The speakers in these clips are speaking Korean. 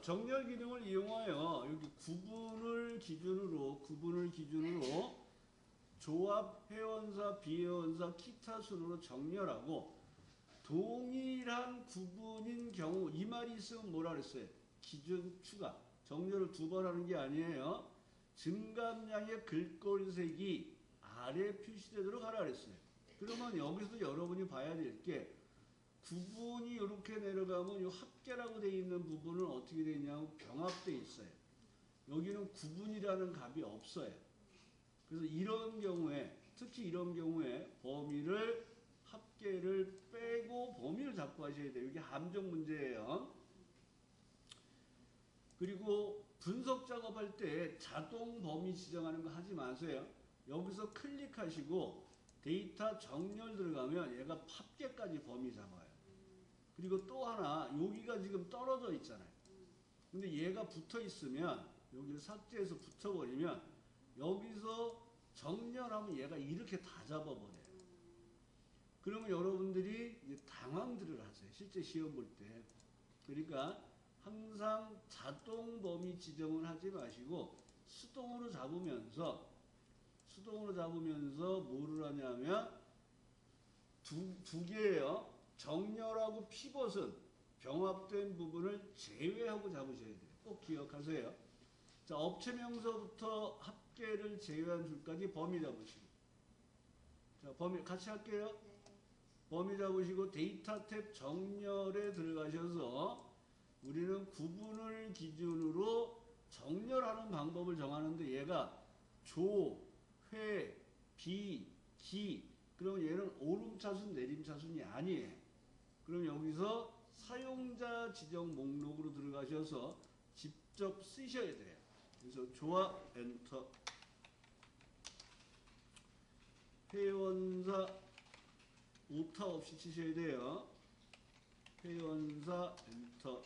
정렬 기능을 이용하여 여기 구분을 기준으로 조합, 회원사, 비회원사, 기타 순으로 정렬하고 동일한 구분인 경우 이 말이 있으면 뭐라 그랬어요? 기준 추가. 정렬을 두 번 하는 게 아니에요. 증감량의 글꼴색이 아래 표시되도록 하라 그랬어요. 그러면 여기서도 여러분이 봐야 될 게 구분이 이렇게 내려가면 이 합계라고 되어 있는 부분은 어떻게 되어 있냐면 병합되어 있어요. 여기는 구분이라는 값이 없어요. 그래서 이런 경우에 특히 이런 경우에 범위를 합계를 빼고 범위를 잡고 하셔야 돼요. 이게 함정 문제예요. 그리고 분석 작업할 때 자동 범위 지정하는 거 하지 마세요. 여기서 클릭하시고 데이터 정렬 들어가면 얘가 합계까지 범위 잡아요. 그리고 또 하나 여기가 지금 떨어져 있잖아요. 근데 얘가 붙어 있으면 여기를 삭제해서 붙여버리면 여기서 정렬하면 얘가 이렇게 다 잡아버려요. 그러면 여러분들이 이제 당황들을 하세요. 실제 시험 볼 때. 그러니까 항상 자동 범위 지정을 하지 마시고 수동으로 잡으면서 뭐를 하냐면 두 개예요. 정렬하고 피벗은 병합된 부분을 제외하고 잡으셔야 돼요. 꼭 기억하세요. 자, 업체명서부터 합계를 제외한 줄까지 범위 잡으시고. 자, 범위 같이 할게요. 범위 잡으시고 데이터 탭 정렬에 들어가셔서 우리는 구분을 기준으로 정렬하는 방법을 정하는데 얘가 조, 회, 비, 기 그러면 얘는 오름차순, 내림차순이 아니에요. 그럼 여기서 사용자 지정 목록으로 들어가셔서 직접 쓰셔야 돼요. 그래서 조합 엔터 회원사 오타 없이 치셔야 돼요. 회원사 엔터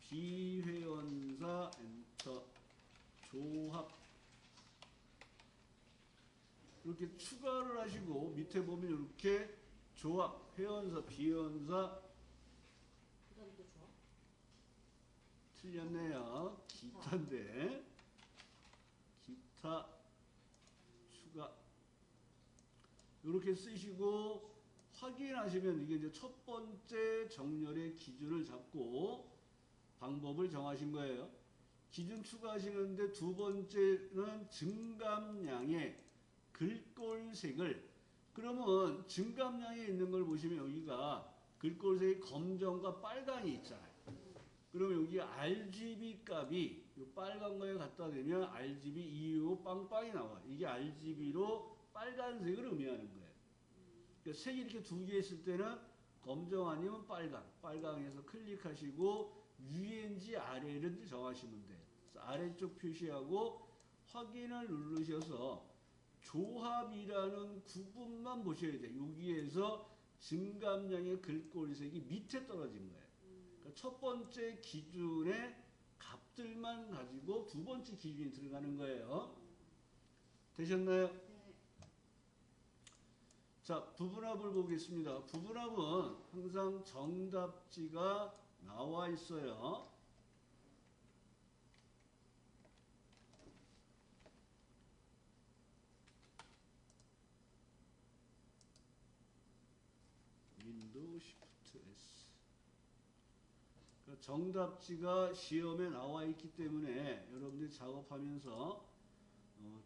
비회원사 엔터 조합 이렇게 추가를 하시고 밑에 보면 이렇게 조합 회원사 비회원사 틀렸네요. 기타인데 기타 추가 이렇게 쓰시고 확인하시면 이게 이제 첫 번째 정렬의 기준을 잡고 방법을 정하신 거예요. 기준 추가하시는데 두 번째는 증감량의 글꼴색을 그러면 증감량에 있는 걸 보시면 여기가 글꼴색이 검정과 빨강이 있잖아요. 그러면 여기 RGB 값이 이 빨간 거에 갖다 대면 RGB 225 빵빵이 나와요. 이게 RGB로 빨간색을 의미하는 거예요. 그러니까 색이 이렇게 두 개 있을 때는 검정 아니면 빨강. 빨강에서 클릭하시고 위인지 아래인지 정하시면 돼요. 그래서 아래쪽 표시하고 확인을 누르셔서 조합이라는 구분만 보셔야 돼요. 여기에서 증감량의 글꼴색이 밑에 떨어진 거예요. 그러니까 첫 번째 기준의 값들만 가지고 두 번째 기준이 들어가는 거예요. 되셨나요? 네. 자, 부분합을 보겠습니다. 부분합은 항상 정답지가 나와 있어요. 윈도우 시프트 S. 정답지가 시험에 나와 있기 때문에 여러분들이 작업하면서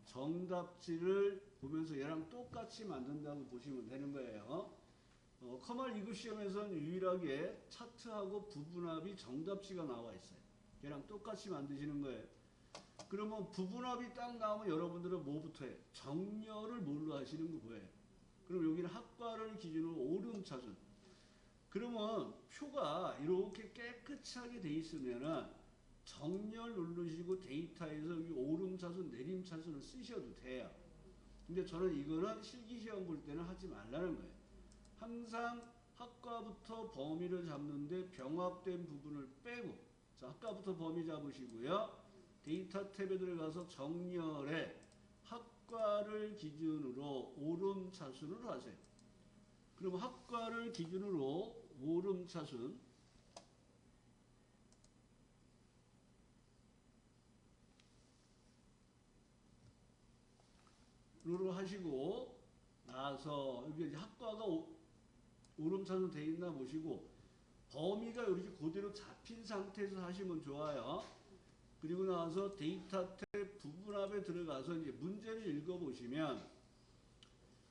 정답지를 보면서 얘랑 똑같이 만든다고 보시면 되는 거예요. 커말 2급 시험에서는 유일하게 차트하고 부분합이 정답지가 나와 있어요. 얘랑 똑같이 만드시는 거예요. 그러면 부분합이 딱 나오면 여러분들은 뭐부터 해요? 정렬을 뭘로 하시는 거 뭐예요? 그럼 여기는 학과를 기준으로 오름차순. 그러면 표가 이렇게 깨끗하게 돼 있으면은 정렬 누르시고 데이터에서 여기 오름차순, 내림차순을 쓰셔도 돼요. 근데 저는 이거는 실기시험 볼 때는 하지 말라는 거예요. 항상 학과부터 범위를 잡는데 병합된 부분을 빼고, 자, 학과부터 범위 잡으시고요. 데이터 탭에 들어가서 정렬에 학과를 기준으로 오름차순을 하세요. 그럼 학과를 기준으로 오름차순 를 하시고 나서 여기 이제 학과가 오름차순 돼 있나 보시고 범위가 이렇게 그대로 잡힌 상태에서 하시면 좋아요. 그리고 나서 데이터 탭 부분합에 들어가서 이제 문제를 읽어보시면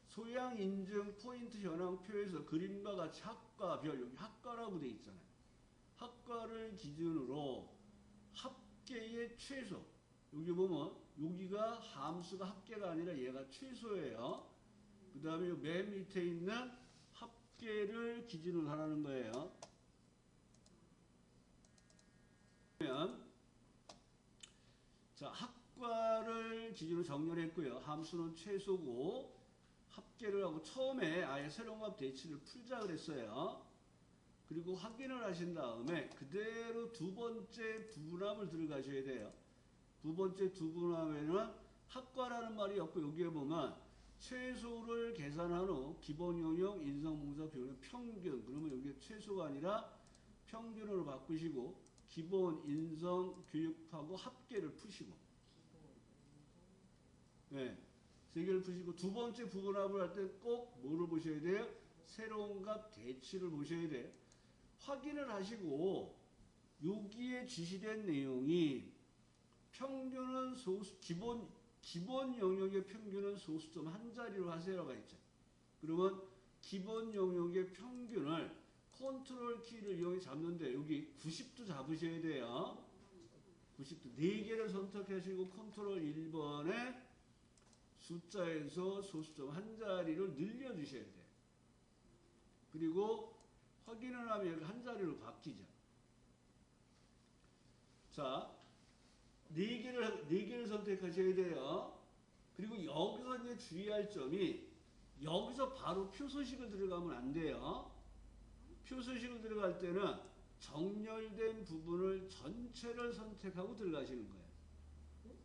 소양 인증 포인트 현황표에서 그림과 같이 학과별, 여기 학과라고 돼 있잖아요. 학과를 기준으로 합계의 최소, 여기 보면 여기가 함수가 합계가 아니라 얘가 최소예요. 그 다음에 맨 밑에 있는 합계를 기준으로 하라는 거예요. 자, 학과를 기준으로 정렬했고요. 함수는 최소고 합계를 하고 처음에 아예 세로값 대치를 풀자 그랬어요. 그리고 확인을 하신 다음에 그대로 두 번째 부분합을 들어가셔야 돼요. 두 번째 부분합에는 학과라는 말이 없고 여기에 보면 최소를 계산한 후 기본 용역 인성봉사 비율의 평균, 그러면 여기 최소가 아니라 평균으로 바꾸시고 기본 인성 교육하고 합계를 푸시고 네, 세 개를 푸시고 두 번째 부분합을 할 때 꼭 뭐를 보셔야 돼요? 새로운 값 대치를 보셔야 돼요. 확인을 하시고 여기에 지시된 내용이 평균은 소수 기본 영역의 평균은 소수점 한 자리로 하세요가 있죠. 그러면 기본 영역의 평균을 컨트롤 키를 이용해 잡는데 여기 90도 잡으셔야 돼요. 90도 4개를 선택하시고 컨트롤 1번에 숫자에서 소수점 한 자리를 늘려주셔야 돼요. 그리고 확인을 하면 여기 한 자리로 바뀌죠. 자, 4개를 선택하셔야 돼요. 그리고 여기서 이제 주의할 점이 여기서 바로 표소식을 들어가면 안 돼요. 표소식을 들어갈 때는 정렬된 부분을 전체를 선택하고 들어가시는 거예요.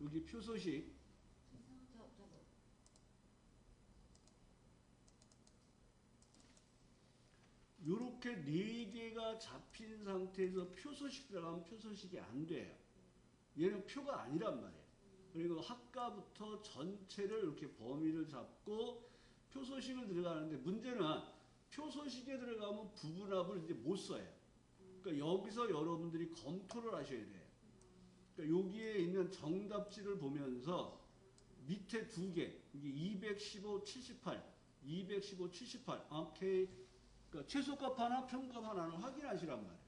여기 표소식. 요렇게 4개가 잡힌 상태에서 표소식 들어가면 표소식이 안 돼요. 얘는 표가 아니란 말이에요. 그리고 학과부터 전체를 이렇게 범위를 잡고 표소식을 들어가는데 문제는 표소식에 들어가면 부분합을 이제 못 써요. 그러니까 여기서 여러분들이 검토를 하셔야 돼요. 그러니까 여기에 있는 정답지를 보면서 밑에 2개, 이게 215, 78, 215, 78, 오케이. 그러니까 최소값 하나, 평값 하나는 확인하시란 말이에요.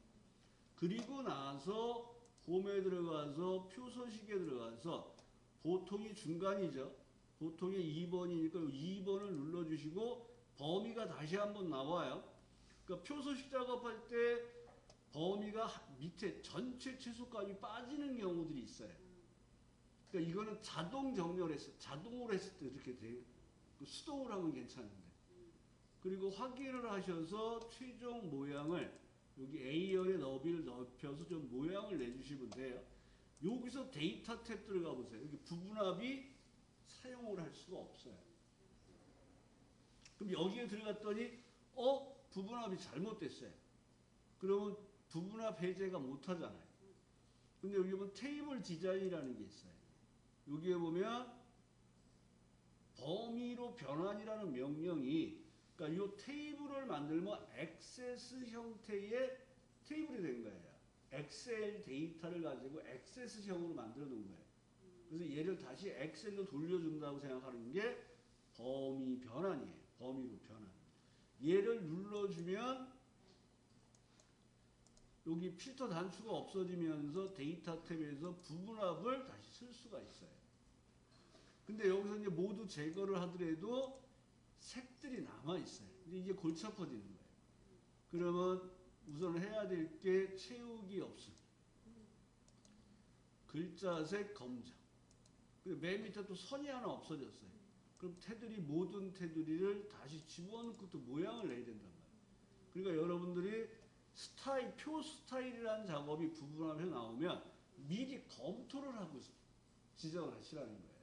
그리고 나서 홈에 들어가서 표소식에 들어가서 보통이 중간이죠. 보통이 2번이니까 2번을 눌러주시고 범위가 다시 한번 나와요. 그러니까 표소식 작업할 때 범위가 밑에 전체 최소값이 빠지는 경우들이 있어요. 그러니까 이거는 자동 정렬했을 자동으로 했을 때 이렇게 돼요. 수동으로 하면 괜찮은데. 그리고 확인을 하셔서 최종 모양을 여기 A열의 너비를 넓혀서 좀 모양을 내주시면 돼요. 여기서 데이터 탭 들어가 보세요. 여기 부분합이 사용을 할 수가 없어요. 그럼 여기에 들어갔더니 부분합이 잘못됐어요. 그러면 부분합 해제가 못하잖아요. 근데 여기 보면 테이블 디자인이라는 게 있어요. 여기에 보면 범위로 변환이라는 명령이 그러니까 이 테이블을 만들면 액세스 형태의 테이블이 된 거예요. 엑셀 데이터를 가지고 액세스형으로 만들어 놓은 거예요. 그래서 얘를 다시 엑셀로 돌려준다고 생각하는 게 범위 변환이에요. 범위로 변환. 얘를 눌러주면 여기 필터 단추가 없어지면서 데이터 탭에서 부분합을 다시 쓸 수가 있어요. 근데 여기서 이제 모두 제거를 하더라도 색들이 남아있어요. 이제 골치 아파지는 거예요. 그러면 우선 해야 될 게 채우기 없음. 글자색 검정. 그리고 맨 밑에 또 선이 하나 없어졌어요. 그럼 테두리 모든 테두리를 다시 집어넣고 또 모양을 내야 된단 말이에요. 그러니까 여러분들이 스타일, 표 스타일이라는 작업이 부분합에 나오면 미리 검토를 하고 지정을 하시라는 거예요.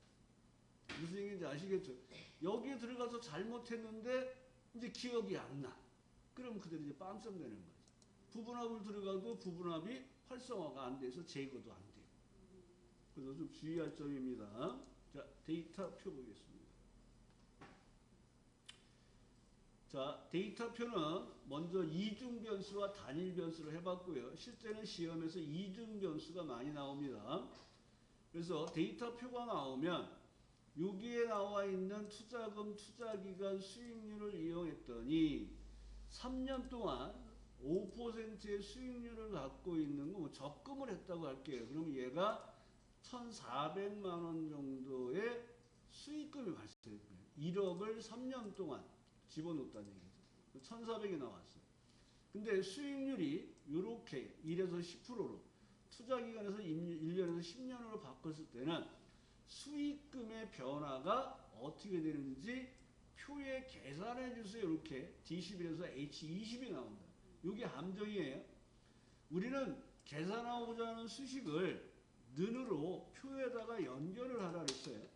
무슨 얘기인지 아시겠죠? 여기에 들어가서 잘못했는데 이제 기억이 안 나. 그럼 그대로 이제 빵점 되는 거죠. 부분합을 들어가도 부분합이 활성화가 안 돼서 제거도 안 돼요. 그래서 좀 주의할 점입니다. 자, 데이터 표 보겠습니다. 자, 데이터표는 먼저 이중 변수와 단일 변수를 해봤고요. 실제는 시험에서 이중 변수가 많이 나옵니다. 그래서 데이터표가 나오면 여기에 나와 있는 투자금, 투자기간, 수익률을 이용했더니 3년 동안 5%의 수익률을 갖고 있는 거 적금을 했다고 할게요. 그럼 얘가 1,400만 원 정도의 수익금이 발생했고요. 1억을 3년 동안 집어넣었다는 얘기죠. 1,400이 나왔어요. 근데 수익률이 이렇게 1에서 10%로 투자기간에서 1년에서 10년으로 바꿨을 때는 수익금의 변화가 어떻게 되는지 표에 계산해 주세요. 이렇게 D11에서 H20이 나온다. 이게 함정이에요. 우리는 계산하고자 하는 수식을 는으로 표에다가 연결을 하라 그랬어요.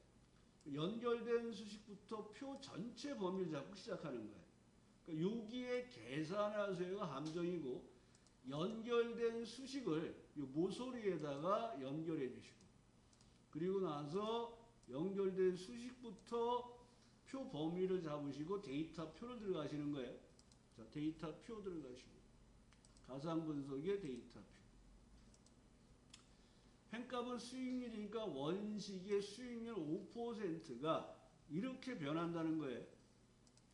연결된 수식부터 표 전체 범위를 잡고 시작하는 거예요. 그러니까 여기에 계산하세요가 함정이고 연결된 수식을 이 모서리에다가 연결해 주시고 그리고 나서 연결된 수식부터 표 범위를 잡으시고 데이터 표를 들어가시는 거예요. 자, 데이터 표 들어가시고 가상 분석의 데이터 표. 횡값은 수익률이니까 원식의 수익률 5%가 이렇게 변한다는 거예요.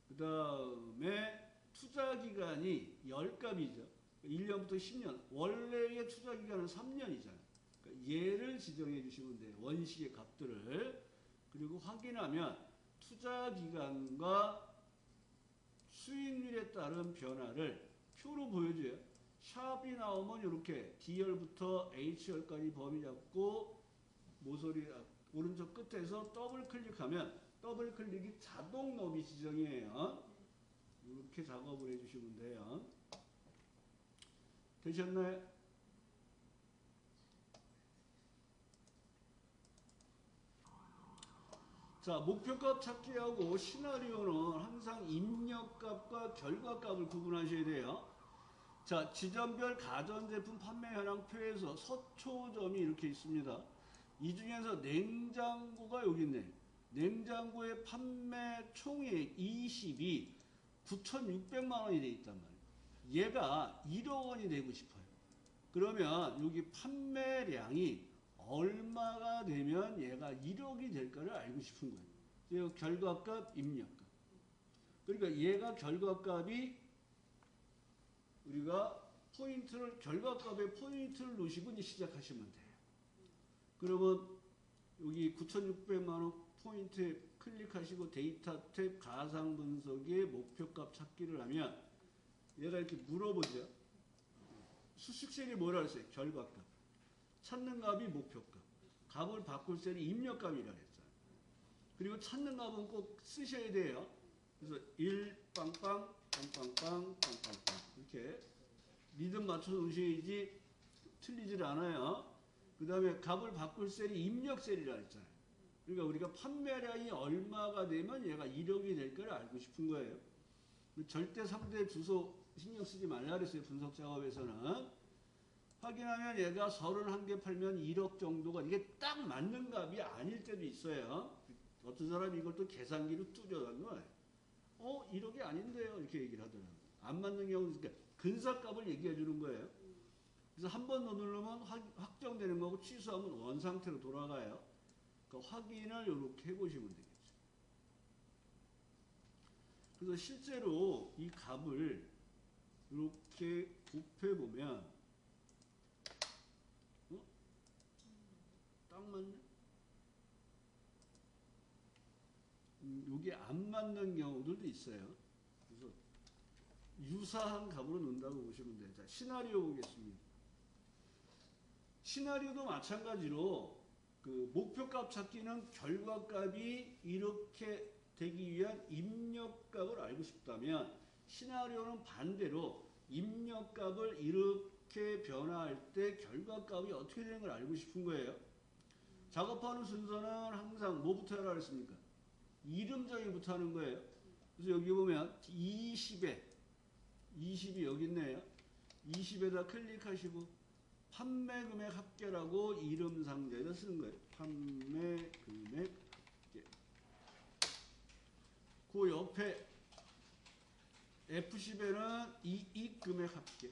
그 다음에 투자기간이 10값이죠. 1년부터 10년. 원래의 투자기간은 3년이잖아요. 그러니까 얘를 지정해 주시면 돼요. 원식의 값들을. 그리고 확인하면 투자기간과 수익률에 따른 변화를 표로 보여줘요. 샵이 나오면 이렇게 D열부터 H열까지 범위 잡고 모서리 오른쪽 끝에서 더블 클릭하면 더블 클릭이 자동 너비 지정이에요. 이렇게 작업을 해주시면 돼요. 되셨나요? 자, 목표값 찾기하고 시나리오는 항상 입력값과 결과값을 구분하셔야 돼요. 자, 지점별 가전제품 판매 현황표에서 서초점이 이렇게 있습니다. 이 중에서 냉장고가 여기 있네. 냉장고의 판매 총액 20이 9,600만 원이 돼 있단 말이에요. 얘가 1억 원이 되고 싶어요. 그러면 여기 판매량이 얼마가 되면 얘가 1억이 될까를 알고 싶은 거예요. 결과값, 입력값. 그러니까 얘가 결과값이 우리가 포인트를 결과값에 포인트를 놓으시고 이제 시작하시면 돼요. 그러면 여기 9,600만 원 포인트에 클릭하시고 데이터 탭 가상 분석의 목표값 찾기를 하면 얘가 이렇게 물어보죠. 수식셀이 뭐라 그랬어요? 결과값. 찾는 값이 목표값. 값을 바꿀 셀이 입력값이라고 했잖아요. 그리고 찾는 값은 꼭 쓰셔야 돼요. 그래서 1 빵빵 빵빵빵 빵빵빵 이렇게 리듬 맞춰서 오셔야지 틀리질 않아요. 그 다음에 값을 바꿀 셀이 입력 셀이라 했잖아요. 그러니까 우리가 판매량이 얼마가 되면 얘가 1억이 될 거를 알고 싶은 거예요. 절대 상대 주소 신경 쓰지 말라 그랬어요. 분석 작업에서는. 확인하면 얘가 31개 팔면 1억 정도가 이게 딱 맞는 값이 아닐 때도 있어요. 어떤 사람이 이걸 또 계산기로 뚜려간 거예요. 1억이 아닌데요. 이렇게 얘기를 하더라고요. 안 맞는 경우는 그러니까 근사값을 얘기해 주는 거예요. 그래서 한 번 더 누르면 확정되는 거고 취소하면 원상태로 돌아가요. 그 확인을 이렇게 해보시면 되겠죠. 그래서 실제로 이 값을 이렇게 곱해보면 딱 맞네? 이게 안 맞는 경우들도 있어요. 그래서 유사한 값으로 넣는다고 보시면 돼요. 자, 시나리오 보겠습니다. 시나리오도 마찬가지로 그 목표값 찾기는 결과값이 이렇게 되기 위한 입력값을 알고 싶다면 시나리오는 반대로 입력값을 이렇게 변화할 때 결과값이 어떻게 되는 걸 알고 싶은 거예요. 작업하는 순서는 항상 뭐부터 하라 그랬습니까? 이름 정의부터 하는 거예요. 그래서 여기 보면 20이 여기 있네요. 20에다 클릭하시고 판매 금액 합계라고 이름 상자에다 쓰는 거예요. 판매 금액 합계. 그 옆에 F10에는 이익 금액 합계.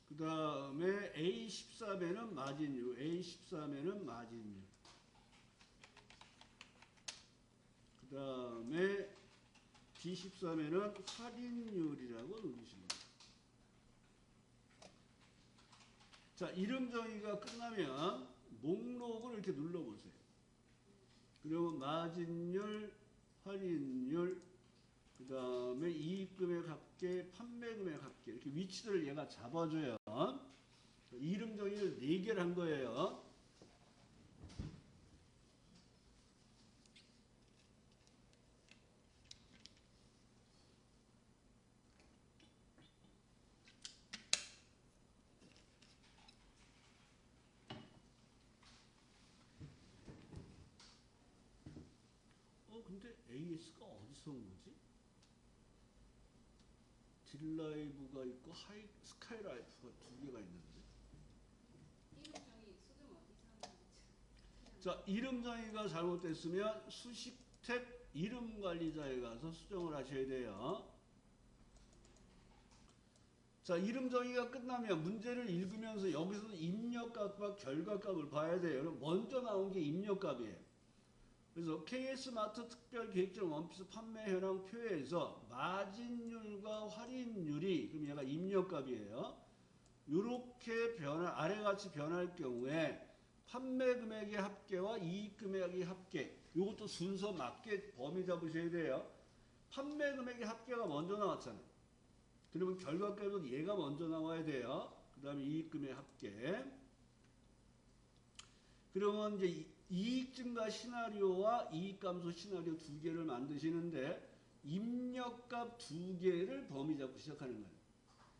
그 다음에 A13에는 마진율, A13에는 마진율. 그 다음에 B13에는 할인율이라고 넣으십니다. 자, 이름 정의가 끝나면 목록을 이렇게 눌러보세요. 그러면 마진율, 할인율, 그 다음에 이익금액 합계, 판매금액 합계 이렇게 위치들을 얘가 잡아줘요. 이름 정의를 4개를 한 거예요. 근데 AS가 어디서 온 거지? 딜라이브가 있고 스카이라이프가 2개가 있는데. 이름 정의 수정 어디서 하는 거죠? 자, 이름 정의가 잘못됐으면 수식 탭 이름 관리자에 가서 수정을 하셔야 돼요. 자, 이름 정의가 끝나면 문제를 읽으면서 여기서는 입력값과 결과값을 봐야 돼요. 먼저 나온 게 입력값이에요. 그래서 KS마트 특별계획적 원피스 판매 현황 표에서 마진율과 할인율이, 그럼 얘가 입력값이에요. 이렇게 아래같이 변할 경우에 판매 금액의 합계와 이익 금액의 합계, 이것도 순서 맞게 범위 잡으셔야 돼요. 판매 금액의 합계가 먼저 나왔잖아요. 그러면 결과값은 얘가 먼저 나와야 돼요. 그 다음에 이익 금액 합계. 그러면 이제 이익 증가 시나리오와 이익 감소 시나리오 2개를 만드시는데 입력값 2개를 범위 잡고 시작하는 거예요.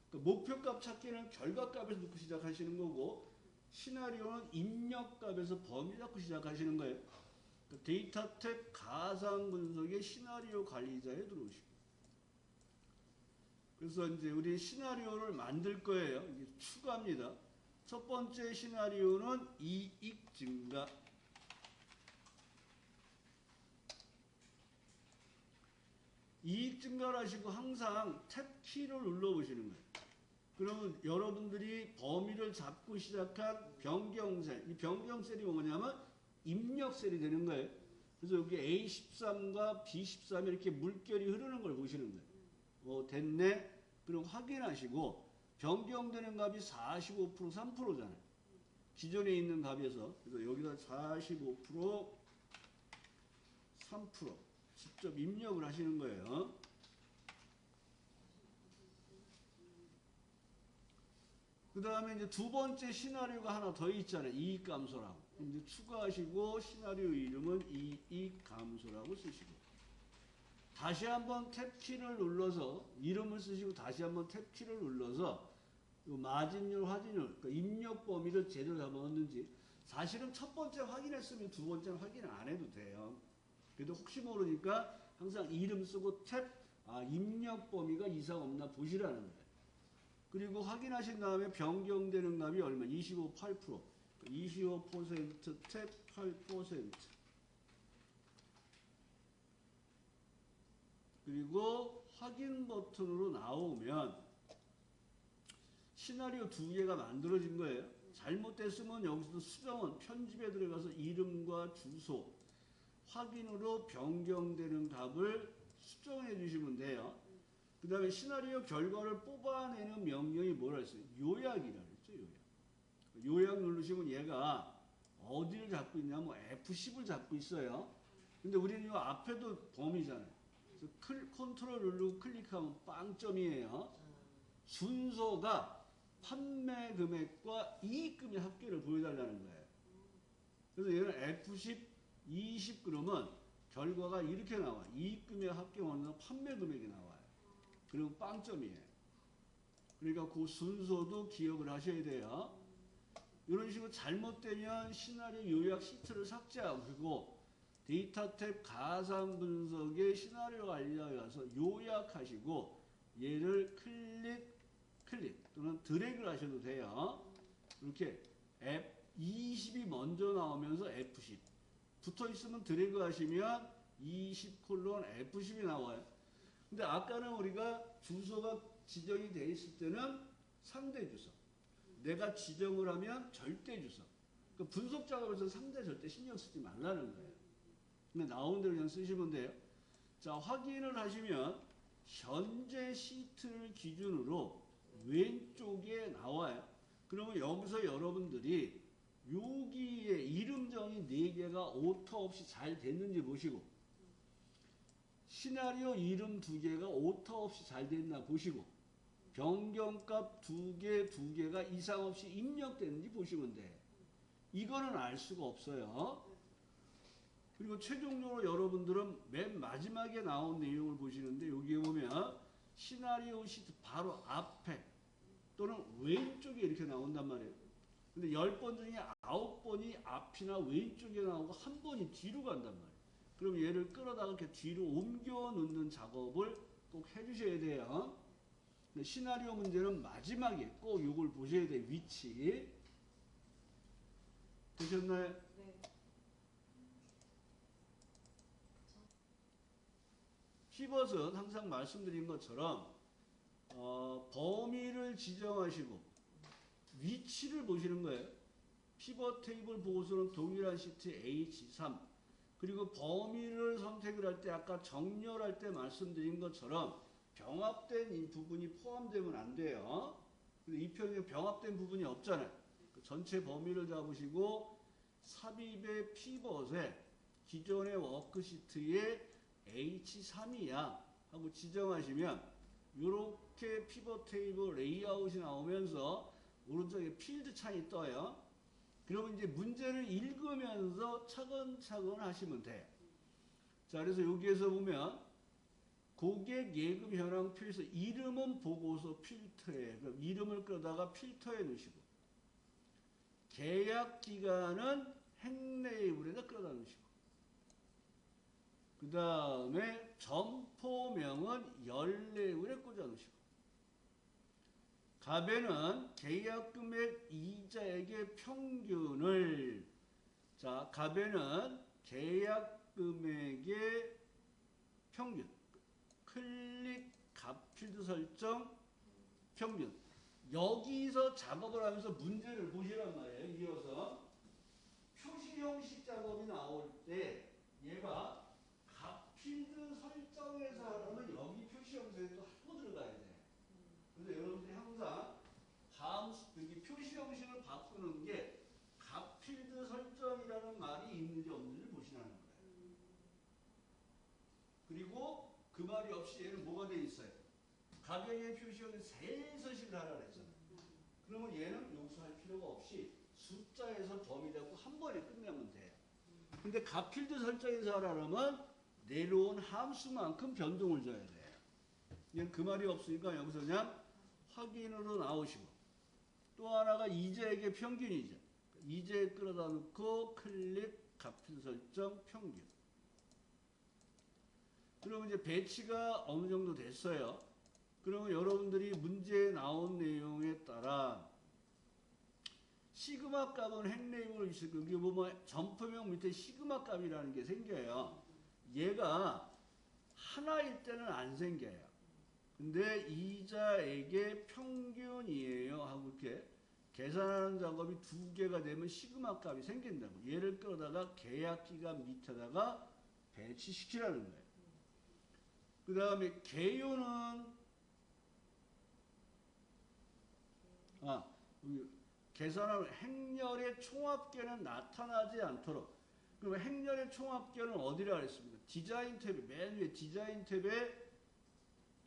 그러니까 목표값 찾기는 결과값에서 놓고 시작하시는 거고 시나리오는 입력값에서 범위 잡고 시작하시는 거예요. 그러니까 데이터 탭 가상 분석의 시나리오 관리자에 들어오시고. 그래서 이제 우리 시나리오를 만들 거예요. 이게 추가입니다. 첫 번째 시나리오는 이익 증가. 이익 증가를 하시고 항상 탭 키를 눌러보시는 거예요. 그러면 여러분들이 범위를 잡고 시작한 변경셀, 이 변경셀이 뭐냐면 입력셀이 되는 거예요. 그래서 여기 A13과 B13에 이렇게 물결이 흐르는 걸 보시는 거예요. 됐네. 그럼 확인하시고 변경되는 값이 45%, 3%잖아요. 기존에 있는 값에서. 그래서 여기다 45%, 3% 직접 입력을 하시는 거예요. 그 다음에 이제 두 번째 시나리오가 하나 더 있잖아요. 이익 감소라고. 이제 추가하시고 시나리오 이름은 이익 감소라고 쓰시고. 다시 한번 탭키를 눌러서 이름을 쓰시고 다시 한번 탭키를 눌러서 마진율, 할인율, 그러니까 입력 범위를 제대로 잡아놨는지. 사실은 첫 번째 확인했으면 두 번째는 확인을 안 해도 돼요. 그래도 혹시 모르니까 항상 이름 쓰고 탭, 입력 범위가 이상 없나 보시라는 거예요. 그리고 확인하신 다음에 변경되는 값이 얼마? 25, 8%. 25% 탭 8%. 그리고 확인 버튼으로 나오면 시나리오 2개가 만들어진 거예요. 잘못됐으면 여기서 수정은 편집에 들어가서 이름과 주소, 확인으로 변경되는 값을 수정해 주시면 돼요. 그 다음에 시나리오 결과를 뽑아내는 명령이 뭐라 했어요? 요약이라 그랬죠. 요약 누르시면 얘가 어디를 잡고 있냐면 F10을 잡고 있어요. 근데 우리는 이 앞에도 범위잖아요. 그래서 컨트롤 누르고 클릭하면 빵점이에요. 순서가 판매 금액과 이익 금액 합계를 보여달라는 거예요. 그래서 얘는 F10, 20 그러면 결과가 이렇게 나와. 이익 금액 합계 원하는 판매 금액이 나와요. 그리고 빵점이에요. 그러니까 그 순서도 기억을 하셔야 돼요. 이런 식으로 잘못되면 시나리오 요약 시트를 삭제하고 그리고 데이터 탭 가상 분석의 시나리오 관리자에 가서 요약하시고 얘를 클릭 또는 드래그를 하셔도 돼요. 이렇게 F20이 먼저 나오면서 F10 붙어 있으면 드래그 하시면 20 콜론 F10이 나와요. 근데 아까는 우리가 주소가 지정이 돼 있을 때는 상대 주소, 내가 지정을 하면 절대 주소. 그러니까 분석 작업에서 상대 절대 신경 쓰지 말라는 거예요. 근데 나온 대로 그냥 쓰시면 돼요. 자, 확인을 하시면 현재 시트를 기준으로 왼쪽에 나와요. 그러면 여기서 여러분들이 여기에 이름 정의 4개가 오터 없이 잘 됐는지 보시고, 시나리오 이름 2개가 오터 없이 잘 됐나 보시고, 변경값 2개가 이상 없이 입력됐는지 보시면 돼. 이거는 알 수가 없어요. 그리고 최종적으로 여러분들은 맨 마지막에 나온 내용을 보시는데, 여기에 보면 시나리오 시트 바로 앞에 또는 왼쪽에 이렇게 나온단 말이에요. 근데 10번 중에 9번이 앞이나 왼쪽에 나오고 1번이 뒤로 간단 말이에요. 그럼 얘를 끌어다가 이렇게 뒤로 옮겨 놓는 작업을 꼭 해주셔야 돼요. 근데 시나리오 문제는 마지막에 꼭 이걸 보셔야 돼요. 위치. 되셨나요? 네. 피벗은 항상 말씀드린 것처럼 범위를 지정하시고 위치를 보시는 거예요. 피벗 테이블 보고서는 동일한 시트 H3 그리고 범위를 선택을 할 때 아까 정렬할 때 말씀드린 것처럼 병합된 이 부분이 포함되면 안 돼요. 이 편에 병합된 부분이 없잖아요. 그 전체 범위를 잡으시고 삽입의 피벗에 기존의 워크시트에 H3이야 하고 지정하시면 이렇게 피벗 테이블 레이아웃이 나오면서 오른쪽에 필드 창이 떠요. 그러면 이제 문제를 읽으면서 차근차근 하시면 돼요. 자, 그래서 여기에서 보면 고객 예금 현황표에서 이름은 보고서 필터에, 그럼 이름을 끌어다가 필터에 넣으시고, 계약 기간은 행 레이블에다 끌어다 넣으시고, 그 다음에 점포명은 열 레이블에 꽂아 넣으시고, 갑에는 계약 금액 이자액의 평균을, 자, 갑에는 계약 금액의 평균, 클릭 갑 필드 설정 평균. 여기서 작업을 하면서 문제를 보시란 말이에요. 이어서 표시 형식 작업이 나올 때 얘가 갑 필드 설정에서 하려면 여기 표시 형식도 하고 들어가야 돼. 그래서 여러분들이 항상 여기 표시 형식을 바꾸는 게 갑 필드 설정이라는 말이 있는지 없는지 보시라는 거예요. 그리고 그 말이 없이 얘는 뭐가 돼 있어요? 가격의 표시형이 세 서식을 하라 그랬잖아요. 그러면 얘는 여기서 할 필요가 없이 숫자에서 범위 잡고 한 번에 끝내면 돼요. 근데 갑 필드 설정에서 하라면 내려온 함수만큼 변동을 줘야 돼요. 얘는 그 말이 없으니까 여기서 그냥 확인으로 나오시고, 또 하나가 이자액의 평균이죠. 이자액 끌어다 놓고 클릭 갑 필드 설정 평균. 그러면 이제 배치가 어느 정도 됐어요. 그러면 여러분들이 문제에 나온 내용에 따라 시그마 값은 행 레이블을 있을 여기 보면 점포명 밑에 시그마 값이라는 게 생겨요. 얘가 하나일 때는 안 생겨요. 근데 이자액의 평균이에요 하고 이렇게 계산하는 작업이 2개가 되면 시그마 값이 생긴다고. 얘를 끌어다가 계약 기간 밑에다가 배치시키라는 거예요. 그 다음에 개요는 계산하면 행렬의 총합계는 나타나지 않도록. 그럼 행렬의 총합계는 어디라 그랬습니까? 디자인 탭에, 맨 위에 디자인 탭에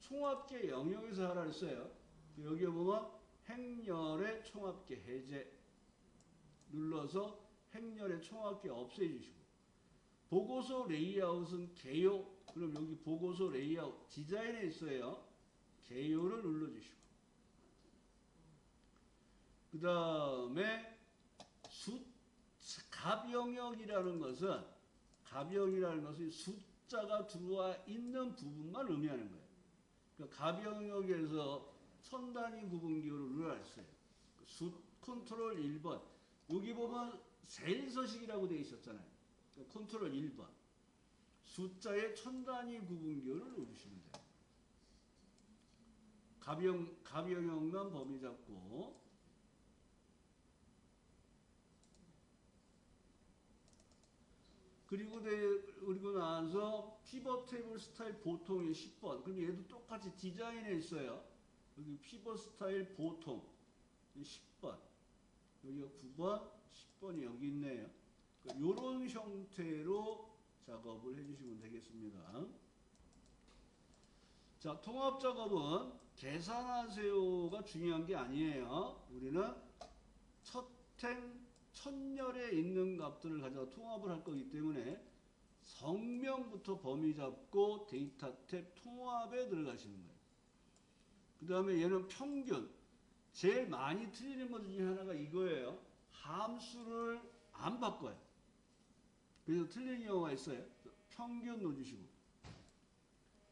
총합계 영역에서 하라 그랬어요. 여기에 보면 행렬의 총합계 해제 눌러서 행렬의 총합계 없애주시고, 보고서 레이아웃은 개요. 그럼 여기 보고서 레이아웃 디자인에 있어요. 개요를 눌러주시고, 그 다음에 갑 영역이라는 것은 숫자가 들어와 있는 부분만 의미하는 거예요. 그러니까 갑 영역에서 천 단위 구분기호를 누르라 했어요. 컨트롤 1번. 여기 보면 셀서식이라고 되어 있었잖아요. 그러니까 컨트롤 1번. 숫자의 천 단위 구분기호를 넣어주시면 돼요. 가병형만 범위 잡고 그리고 나서 피벗 테이블 스타일 보통이 10번. 그럼 얘도 똑같이 디자인에 있어요. 여기 피벗 스타일 보통 10번. 여기가 9번, 10번이 여기 있네요. 이런 형태로 작업을 해주시면 되겠습니다. 자, 통합 작업은 계산하세요가 중요한 게 아니에요. 우리는 첫열에 있는 값들을 가져가 통합을 할 거기 때문에 성명부터 범위 잡고 데이터 탭 통합에 들어가시는 거예요. 그 다음에 얘는 평균. 제일 많이 틀리는 것 중에 하나가 이거예요. 함수를 안 바꿔요. 그래서 틀린 경우가 있어요. 평균 넣어주시고.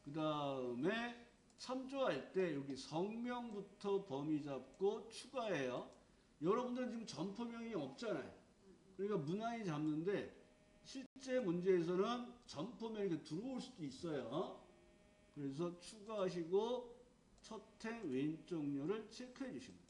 그 다음에 참조할 때 여기 성명부터 범위 잡고 추가해요. 여러분들은 지금 점포명이 없잖아요. 그러니까 무난히 잡는데 실제 문제에서는 점포명이 이렇게 들어올 수도 있어요. 그래서 추가하시고 첫 행 왼쪽료를 체크해 주시면 돼요.